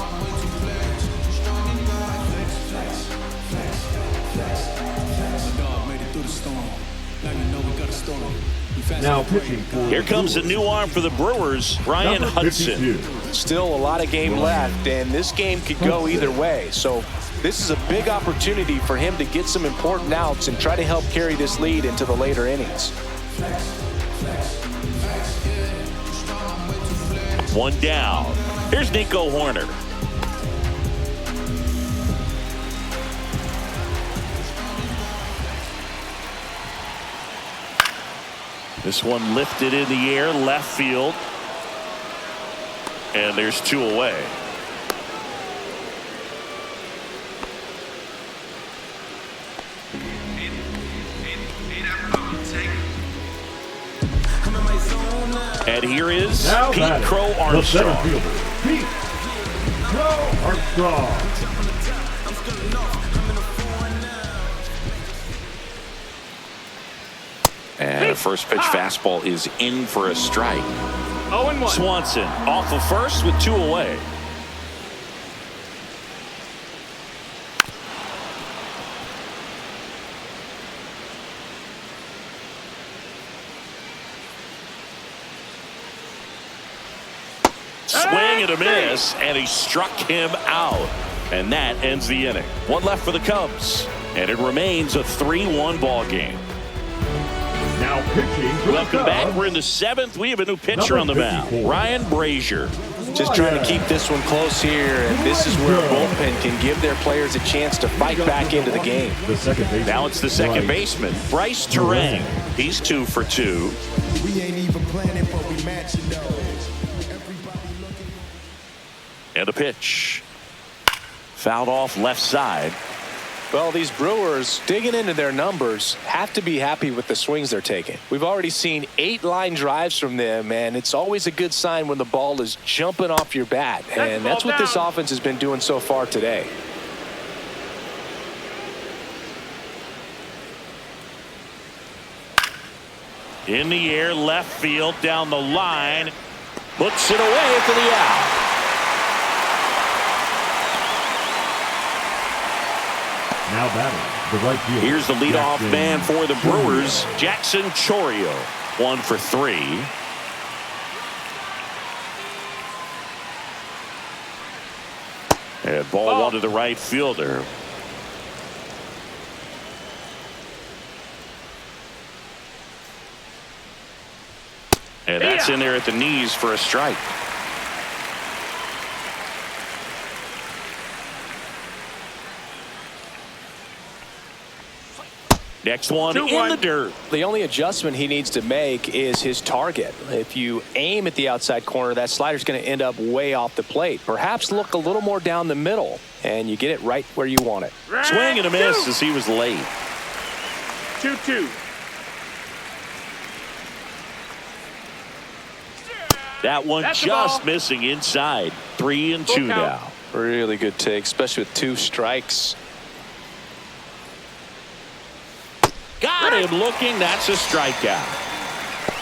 Now pitching for Here comes a new arm for the Brewers, Ryan Hudson. Still a lot of game left, and this game could go either way. So this is a big opportunity for him to get some important outs and try to help carry this lead into the later innings. One down. Here's Nico Horner. This one lifted in the air, left field. And there's 2 away. And here is now Pete Crow Armstrong. Pete Crow Armstrong. And a first pitch fastball is in for a strike. 0-1. Swanson off of first with 2 away. Swing and a miss, and he struck him out. And that ends the inning. One left for the Cubs, and it remains a 3-1 ball game. Now pitching for Welcome back. We're in the 7th. We have a new pitcher on the mound, Ryan Brazier. Just trying to keep this one close here, and this is where a bullpen can give their players a chance to fight back into the game. Now it's the second baseman, Bryce Terang. He's 2 for 2. We ain't even planning, but we matching though. And a pitch. Fouled off left side. Well, these Brewers, digging into their numbers, have to be happy with the swings they're taking. We've already seen 8 line drives from them, and it's always a good sign when the ball is jumping off your bat. And that's what this offense has been doing so far today. In the air, left field, down the line. Looks it away for the out. Now batting the right field. Here's the leadoff man for the Brewers, Jackson Chourio. 1 for 3. And ball 1 to the right fielder. And that's in there at the knees for a strike. Next one in the dirt. The only adjustment he needs to make is his target. If you aim at the outside corner, that slider's going to end up way off the plate. Perhaps look a little more down the middle, and you get it right where you want it. Swing and a miss as he was late. 2-2. That one That's the just ball. missing inside. 3-2 Full count. now. Really good take, especially with 2 strikes. Got him looking. That's a strikeout.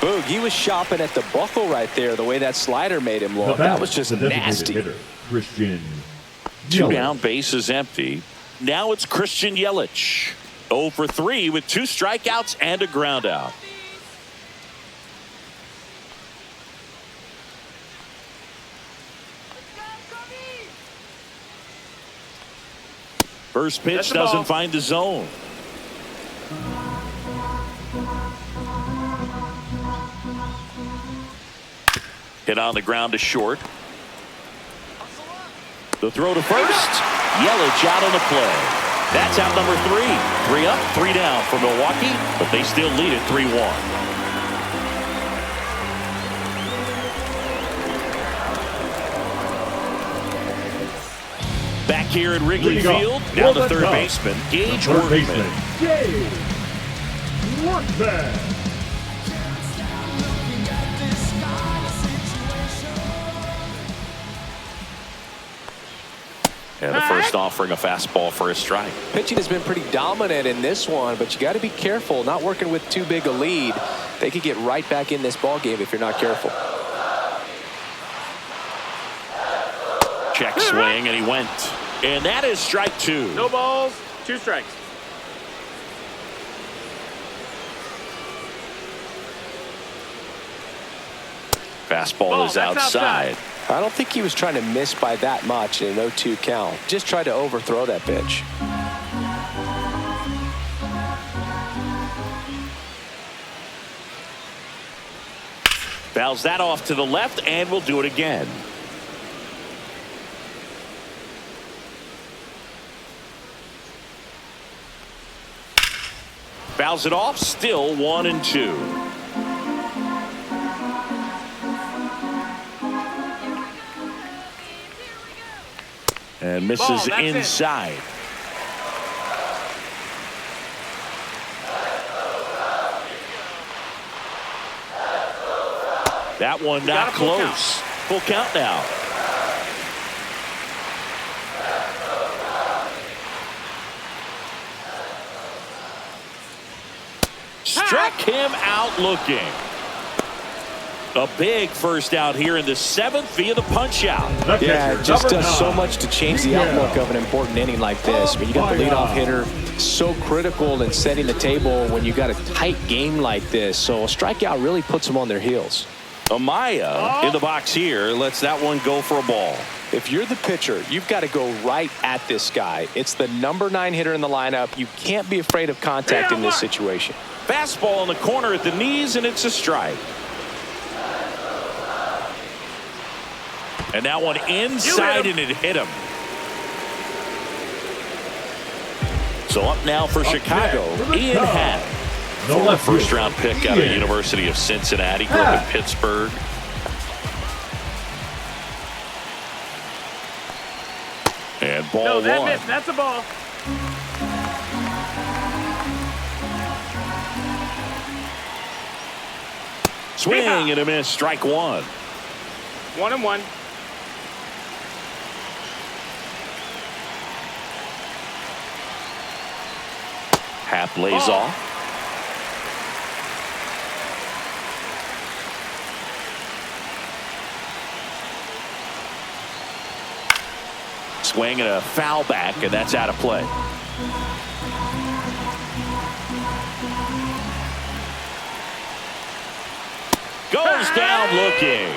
Boog, he was shopping at the buckle right there, the way that slider made him look. That was just the designated nasty. hitter, Christian 2 Yelich. down, bases empty. Now it's Christian Yelich. 0 for 3 with 2 strikeouts and a ground out. First pitch That's the ball. doesn't find the zone. Hit on the ground to short. The throw to first. Yelich out on the play. That's out number 3. 3 up, 3 down for Milwaukee, but they still lead it 3-1. Back here at Wrigley Leading off, Field, now the for the third Cubs, baseman, the Gage third Workman. baseman, Gage Workman. And the first offering a fastball for a strike. Pitching has been pretty dominant in this one, but you got to be careful. Not working with too big a lead. They could get right back in this ball game if you're not careful. Check swing, and he went. And that is strike 2. No balls, 2 strikes. Fastball Ball, is that's outside. I don't think he was trying to miss by that much in an 0-2 count. Just tried to overthrow that pitch. Fouls that off to the left, and will do it again. Fouls it off, still 1-2. And misses Ball, that's it. inside. That one not got a full close. Full count now. Struck him out looking. A big first out here in the 7th via the punch out. The Yeah, catcher, it just number does so 9, much to change the Miguel. outlook of an important inning like this. I mean, you got the leadoff hitter, so critical in setting the table when you got a tight game like this. So a strikeout really puts them on their heels. Amaya in the box here lets that one go for a ball. If you're the pitcher, you've got to go right at this guy. It's the number 9 hitter in the lineup. You can't be afraid of contact in this situation. Fastball in the corner at the knees, and it's a strike. And that one inside, and it hit him. So up now for Chicago, for the Ian Cubs. Happ. No Former left first-round field. pick out of the Ian University of Cincinnati, grew up in Happ. Pittsburgh. And ball No, that one. missed. That's a ball. Swing and a miss, strike 1. 1-1. Happ lays Ball. off. Swing and a foul back, and that's out of play. Goes down looking.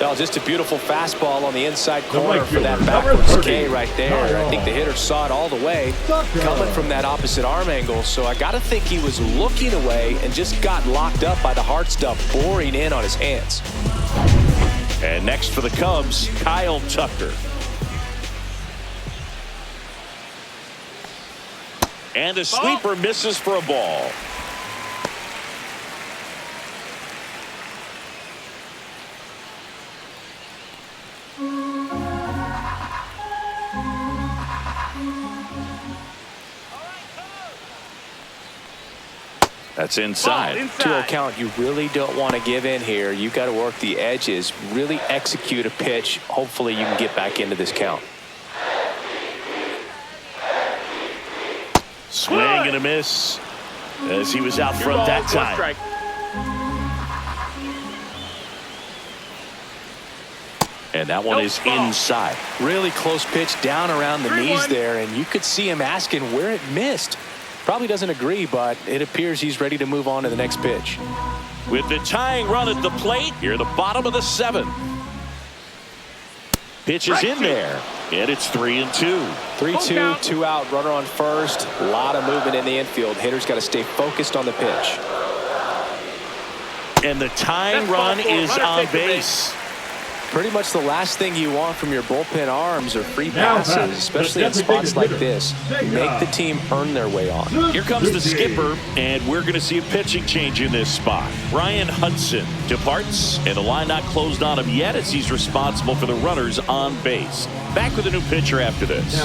Oh, just a beautiful fastball on the inside corner right for that fielder, number backwards 30, K right there. I think the hitter saw it all the way coming from that opposite arm angle. So I got to think he was looking away and just got locked up by the hard stuff boring in on his hands. And next for the Cubs, Kyle Tucker. And the sweeper misses for a ball. That's inside. 2-0 count. You really don't want to give in here. You got to work the edges, really execute a pitch. Hopefully you can get back into this count. Swing and a miss as he was out front that time. And that one is inside. Really close pitch down around the knees there, and you could see him asking where it missed. Probably doesn't agree, but it appears he's ready to move on to the next pitch. With the tying run at the plate, here the bottom of the 7th. Pitch is in there, and it's 3-2. 3-2, 2 out, runner on first. A lot of movement in the infield. Hitter's got to stay focused on the pitch. And the tying run is on base. Pretty much the last thing you want from your bullpen arms are free passes, especially in spots like this. Make the team earn their way on. Here comes the skipper, and we're going to see a pitching change in this spot. Ryan Hudson departs, and the line not closed on him yet as he's responsible for the runners on base. Back with a new pitcher after this.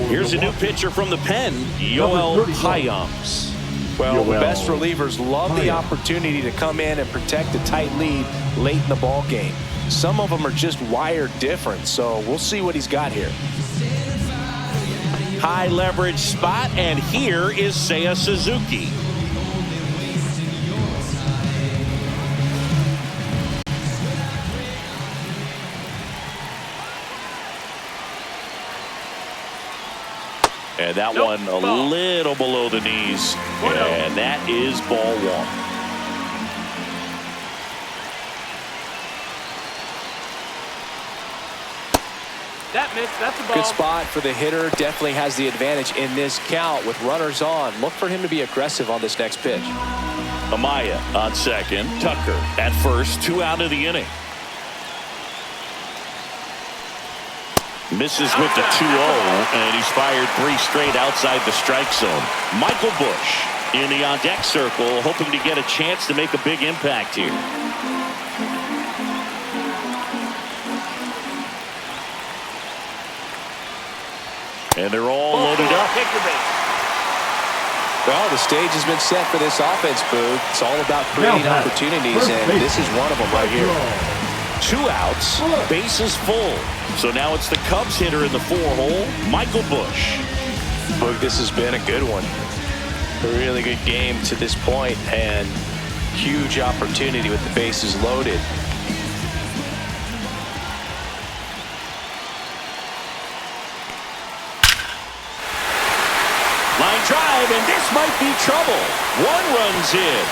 Here's a new pitcher from the pen, Yoel Payams. Well, the best relievers love the opportunity to come in and protect a tight lead late in the ball game. Some of them are just wired different, so we'll see what he's got here. High leverage spot, and here is Seiya Suzuki. And that one a little below the knees, and that is ball 1. That missed. That's a ball. Good spot for the hitter. Definitely has the advantage in this count with runners on. Look for him to be aggressive on this next pitch. Amaya on second. Tucker at first. 2 out of the inning. Misses with the 2-0, and he's fired 3 straight outside the strike zone. Michael Busch in the on-deck circle, hoping to get a chance to make a big impact here. And they're all loaded up. Well, the stage has been set for this offense, Boo. It's all about creating opportunities, and this is one of them right here. 2 outs, bases full. So now it's the Cubs hitter in the 4-hole, Michael Busch. Boog, this has been a good one. A really good game to this point, and huge opportunity with the bases loaded. Line drive, and this might be trouble. 1 run's in.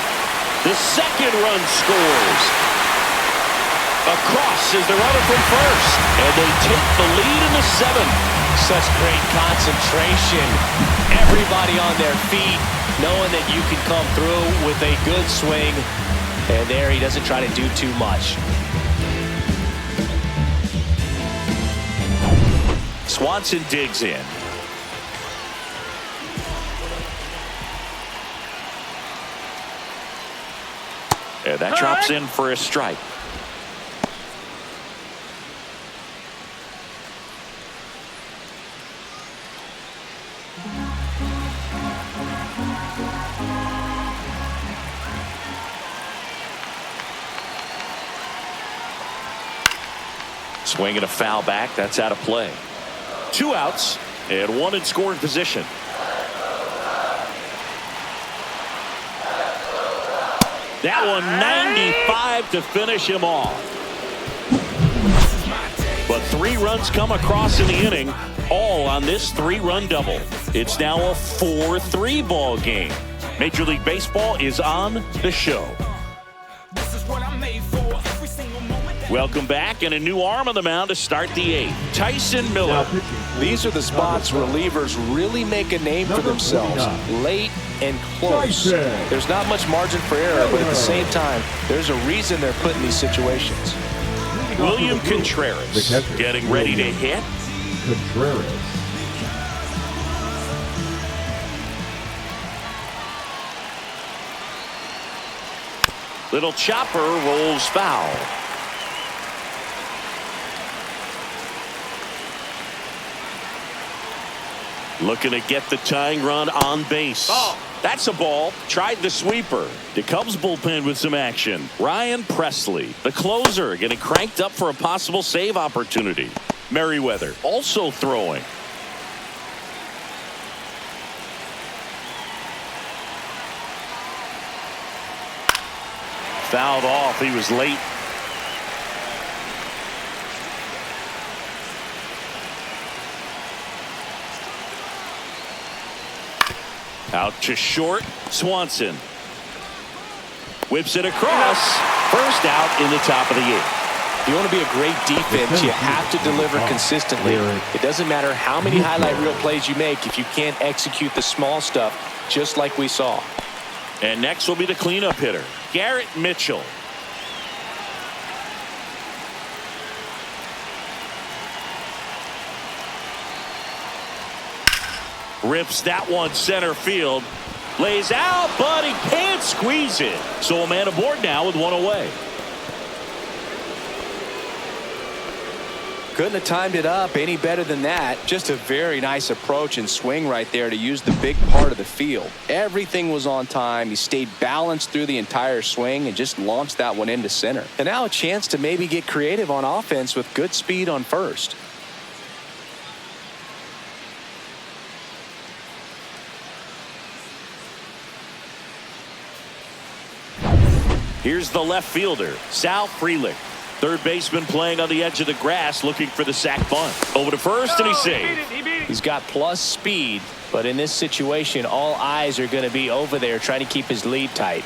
The second run scores. Across is the runner from first, and they take the lead in the 7th. Such great concentration. Everybody on their feet, knowing that you can come through with a good swing. And there he doesn't try to do too much. Swanson digs in. And that drops in for a strike. Swinging a foul back. That's out of play. 2 outs and 1 in scoring position. That one 95 to finish him off. But 3 runs come across in the inning, all on this 3-run double. It's now a 4-3 ball game. Major League Baseball is on the show. Welcome back, and a new arm on the mound to start the 8th. Tyson Miller. These are the spots relievers really make a name for themselves. Late and close. There's not much margin for error, but at the same time, there's a reason they're put in these situations. William Contreras getting ready to hit. Contreras. Little chopper rolls foul. Looking to get the tying run on base. That's a ball. Tried the sweeper. The Cubs bullpen with some action. Ryan Presley, the closer, getting cranked up for a possible save opportunity. Merriweather also throwing. Fouled off. He was late. Out to short. Swanson whips it across. First out in the top of the 8th. If you want to be a great defense, you have to deliver consistently. It doesn't matter how many highlight reel plays you make if you can't execute the small stuff, just like we saw. And next will be the cleanup hitter, Garrett Mitchell. Rips that one center field. Lays out, but he can't squeeze it. So a man aboard now with one away. Couldn't have timed it up any better than that. Just a very nice approach and swing right there to use the big part of the field. Everything was on time. He stayed balanced through the entire swing and just launched that one into center. And now a chance to maybe get creative on offense with good speed on first. Here's the left fielder, Sal Frelick. Third baseman playing on the edge of the grass, looking for the sac bunt. Over to first, and he saved. He's got plus speed, but in this situation, all eyes are going to be over there trying to keep his lead tight.